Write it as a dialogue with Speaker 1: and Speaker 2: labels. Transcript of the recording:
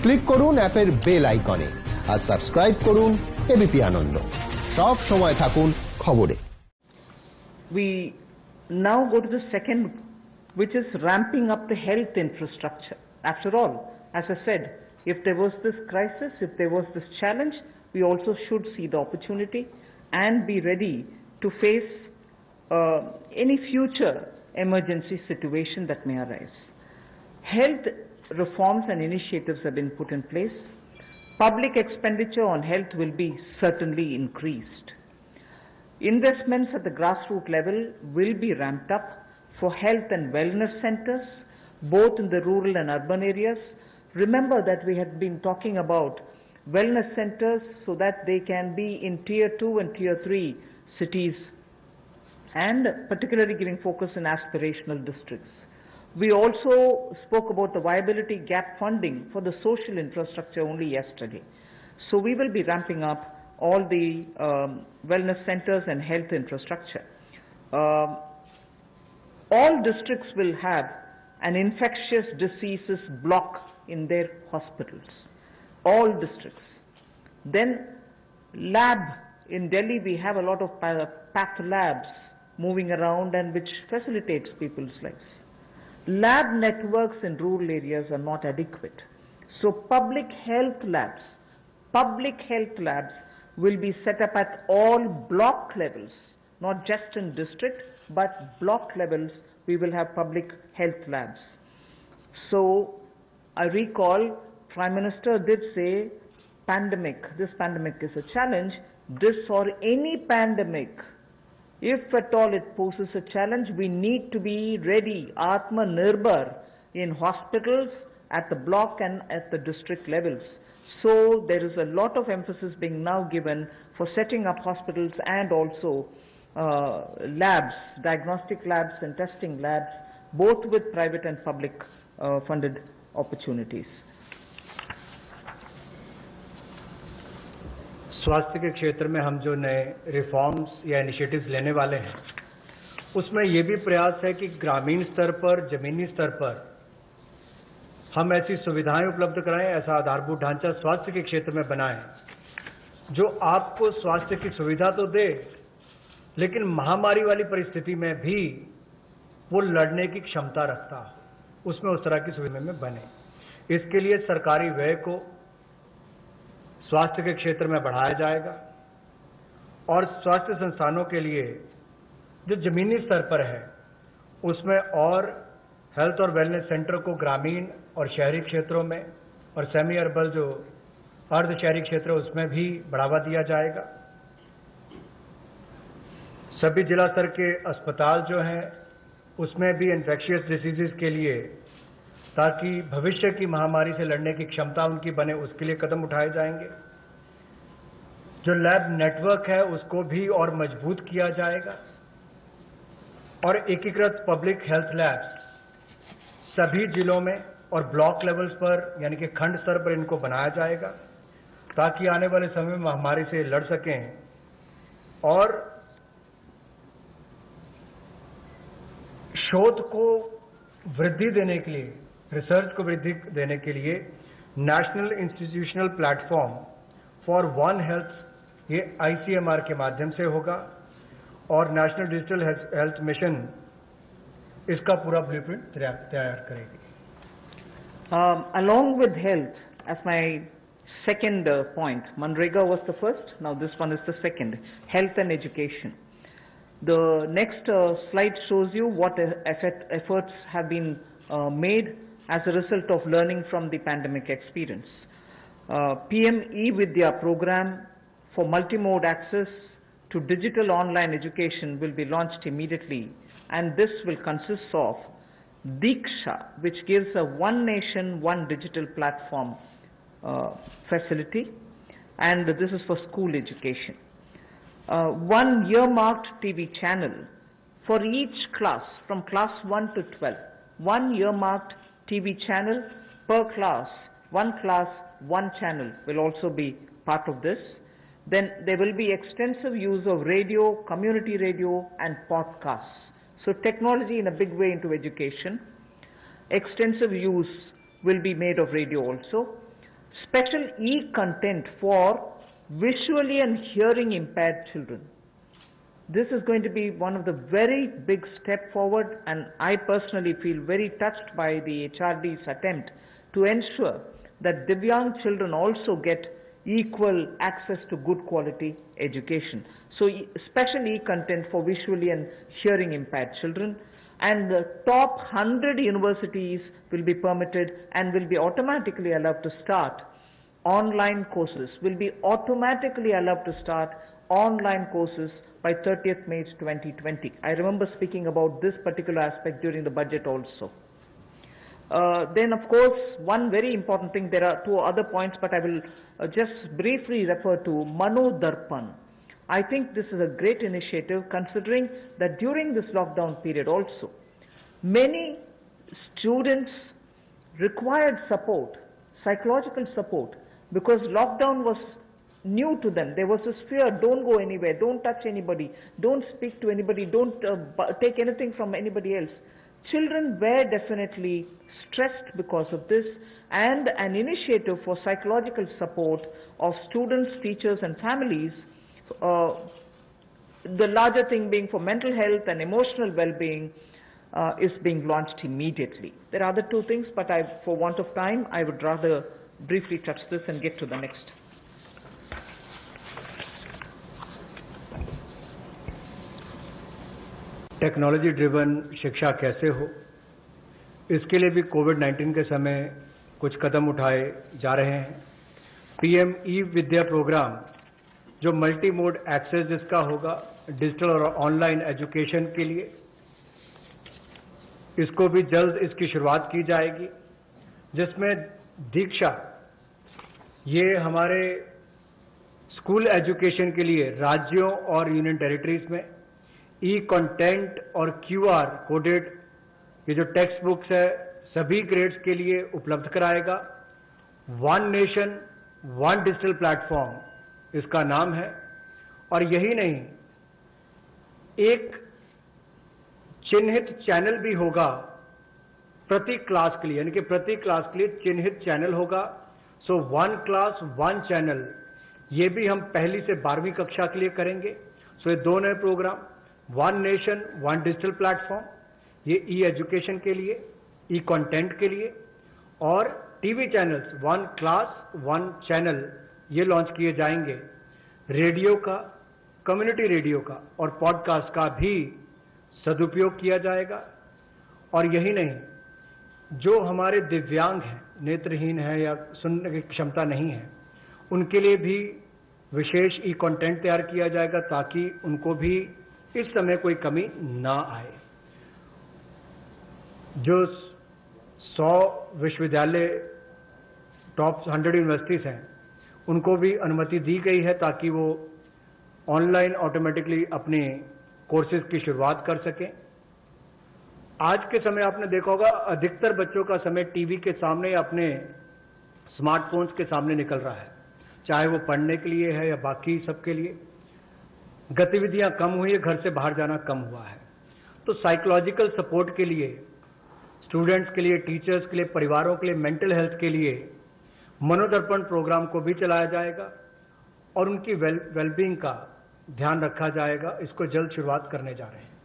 Speaker 1: Click করুন অ্যাপের bell আইকনে আর সাবস্ক্রাইব করুন এবিপি আনন্দ। সব সময় থাকুন খবরে।
Speaker 2: We now go to the second, which is ramping up the health infrastructure. After all, as I said, if there was this crisis, if there was this challenge, we also should see the opportunity and be ready to face any future emergency situation that may arise. Health reforms and initiatives have been put in place. Public expenditure on health will be certainly increased. Investments at the grassroots level will be ramped up for health and wellness centers, both in the rural and urban areas. Remember that we had been talking about wellness centers so that they can be in tier 2 and tier 3 cities, and particularly giving focus in aspirational districts. We also spoke about the viability gap funding for the social infrastructure only yesterday. So we will be ramping up all the wellness centers and health infrastructure. All districts will have an infectious diseases block in their hospitals. All districts. Then lab, in Delhi we have a lot of path labs moving around and which facilitates people's lives. Lab networks in rural areas are not adequate. So public health labs will be set up at all block levels, not just in district, but block levels we will have public health labs. So I recall Prime Minister did say this pandemic is a challenge. This or any pandemic, if at all it poses a challenge, we need to be ready, Atma Nirbhar, in hospitals, at the block and at the district levels. So there is a lot of emphasis being now given for setting up hospitals and also labs, diagnostic labs and testing labs, both with private and public funded opportunities.
Speaker 3: स्वास्थ्य के क्षेत्र में हम जो नए reforms या initiatives लेने वाले हैं उसमें ये भी प्रयास है कि ग्रामीण स्तर पर, जमीनी स्तर पर हम ऐसी सुविधाएं उपलब्ध कराएं, ऐसा आधारभूत ढांचा स्वास्थ्य के क्षेत्र में बनाएं जो आपको स्वास्थ्य की सुविधा तो दे, लेकिन महामारी वाली परिस्थिति में भी वो लड़ने की क्षमता रखता हो, उसमें उस तरह की सुविधा में बने। इसके लिए सरकारी व्यय को स्वास्थ्य के क्षेत्र में बढ़ाया जाएगा और स्वास्थ्य संस्थानों के लिए जो जमीनी स्तर पर है उसमें और हेल्थ और वेलनेस सेंटर को ग्रामीण और शहरी क्षेत्रों में और सेमी अर्बन जो अर्ध शहरी क्षेत्र है उसमें भी बढ़ावा दिया जाएगा। सभी जिला स्तर के अस्पताल जो हैं उसमें भी इन्फेक्शियस डिसीजेज के लिए, ताकि भविष्य की महामारी से लड़ने की क्षमता उनकी बने, उसके लिए कदम उठाए जाएंगे। जो लैब नेटवर्क है उसको भी और मजबूत किया जाएगा और एकीकृत पब्लिक हेल्थ लैब्स सभी जिलों में और ब्लॉक लेवल्स पर यानी कि खंड स्तर पर इनको बनाया जाएगा ताकि आने वाले समय में महामारी से लड़ सकें। और शोध को वृद्धि देने के लिए, रिसर्च को वृद्धि देने के लिए national institutional platform for one health, ये ICMR के माध्यम से होगा और नेशनल डिजिटल हेल्थ मिशन इसका पूरा ब्लूप्रिंट तैयार करेगी।
Speaker 2: Along with health, as my second point, Manrega was the first, now this one is the second, health and education. The next slide shows you what efforts have been made as a result of learning from the pandemic experience. PM eVidya program for multimode access to digital online education will be launched immediately, and this will consist of Diksha, which gives a one nation, one digital platform facility, and this is for school education. One earmarked TV channel for each class from class 1 to 12. One earmarked TV channel per class, one channel will also be part of this. Then there will be extensive use of radio, community radio and podcasts. So technology in a big way into education. Extensive use will be made of radio also. special e-content for visually and hearing impaired children. This is going to be one of the very big step forward, and I personally feel very touched by the HRD's attempt to ensure that Divyang children also get equal access to good quality education. So special e-content for visually and hearing impaired children, and the top 100 universities will be permitted and will be automatically allowed to start online courses, will be automatically allowed to start online courses by 30th May 2020. I remember speaking about this particular aspect during the budget also. Then of course, one very important thing, there are two other points, but I will just briefly refer to Mano Darpan. I think this is a great initiative, considering that during this lockdown period also, many students required support, psychological support, because lockdown was new to them. There was this fear, don't go anywhere, don't touch anybody, don't speak to anybody, don't take anything from anybody else. Children were definitely stressed because of this, and an initiative for psychological support of students, teachers and families, the larger thing being for mental health and emotional well-being, is being launched immediately. There are other two things, but for want of time, I would rather briefly touch this and get to the next.
Speaker 3: Technology driven शिक्षा कैसे हो, इसके लिए भी कोविड-19 के समय कुछ कदम उठाए जा रहे हैं। पीएम ई विद्या प्रोग्राम, जो मल्टी मोड एक्सेस जिसका होगा डिजिटल और ऑनलाइन एजुकेशन के लिए, इसको भी जल्द इसकी शुरुआत की जाएगी, जिसमें दीक्षा, ये हमारे स्कूल एजुकेशन के लिए राज्यों और यूनियन टेरिटरीज में ई कंटेंट और क्यूआर कोडेड ये जो टेक्स्ट बुक्स है सभी ग्रेड्स के लिए उपलब्ध कराएगा। One nation one digital platform इसका नाम है। और यही नहीं, एक चिन्हित चैनल भी होगा प्रति क्लास के लिए, यानी कि प्रति क्लास के लिए चिन्हित चैनल होगा। So one class one channel, ये भी हम पहली से 12वीं कक्षा के लिए करेंगे। सो ये दो नए programme, one nation one digital platform, ये ई एजुकेशन के लिए, ई कंटेंट के लिए, और TV channels one class one channel ये लॉन्च किए जाएंगे। रेडियो का, कम्युनिटी रेडियो का और पॉडकास्ट का भी सदुपयोग किया जाएगा। और यही नहीं, जो हमारे दिव्यांग हैं, नेत्रहीन है या सुनने की क्षमता नहीं है, उनके लिए भी विशेष ई कंटेंट तैयार किया जाएगा ताकि उनको भी इस समय कोई कमी ना आए। जो 100 विश्वविद्यालय टॉप 100 यूनिवर्सिटीज हैं, उनको भी अनुमति दी गई है ताकि वो ऑनलाइन ऑटोमेटिकली अपने कोर्सेज की शुरुआत कर सकें। आज के समय आपने देखा होगा अधिकतर बच्चों का समय टीवी के सामने या अपने स्मार्टफोन्स के सामने निकल रहा है, चाहे वो पढ़ने के लिए है या बाकी सबके लिए। गतिविधियां कम हुई है, घर से बाहर जाना कम हुआ है। तो साइकोलॉजिकल सपोर्ट के लिए, स्टूडेंट्स के लिए, टीचर्स के लिए, परिवारों के लिए, मेंटल हेल्थ के लिए मनोदर्पण प्रोग्राम को भी चलाया जाएगा और उनकी वेलबींग का ध्यान रखा जाएगा। इसको जल्द शुरुआत करने जा रहे हैं।